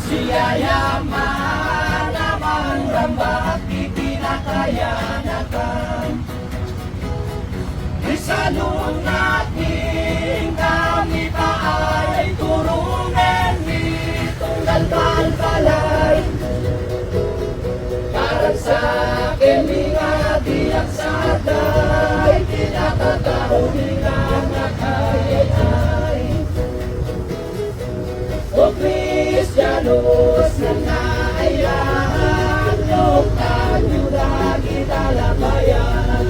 Siyayaman naman rambak itinakayanakan. Isalong natin kami pa ay turungan nitong dalbalbalay. Parang sa akin mga diyak saday, tinatataw mga makayay. O Kristiyanos na naayahan, luktan nyo lagi talabayan.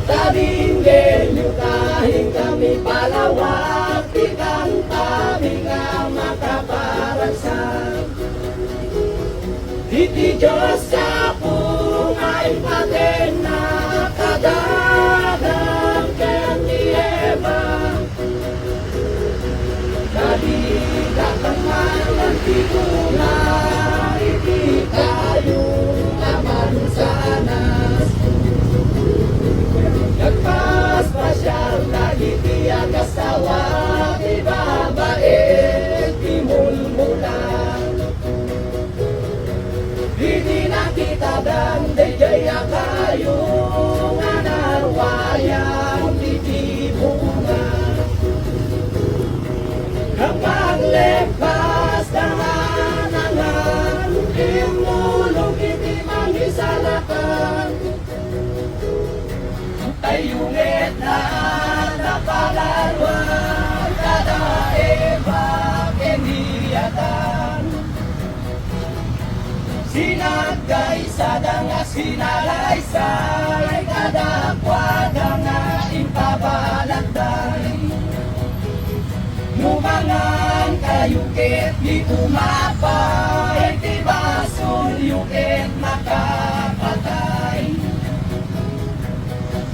Tabingin nyo kahit kami palawak, ikang tabi nga makaparansan. Iti Diyos sa pungay patin na kadagang kaya ni Eva. Kadigatang malang titula, iti kayong naman sanas. Nagpas-pasyal na iti ang asawa, di babae, di mulmulan. Hindi nakita dan dayaya kayong anarwayang titibunga. Kapag lepas danganangan, imulong iti mangisalakan. Tayungit na napalaruan, kada eba keniyatan. Sinagay sa danga sinalaysay, kada kwada nga impabalagday. Numangan kayukit di umapay, di basul yukit makapatay.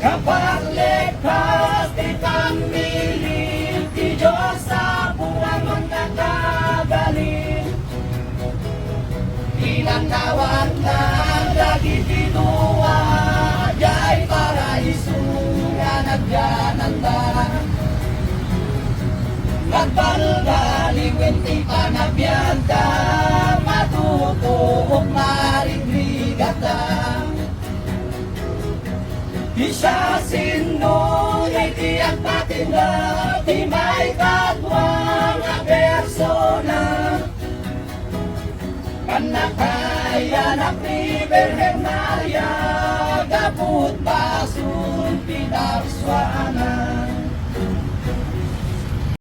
Kapag lekas di pamilin, di Diyos sa buwan mong nakagaling. Ilang tawag na lagi tinuwa, jay paraiso nga nagyananda. Nagbalgaling ti panabiyanta, matutuok marigligata. Di siya sino, iti ang patinda, di may katwang a persona. Panakayanak ni Birhen Maria, gabut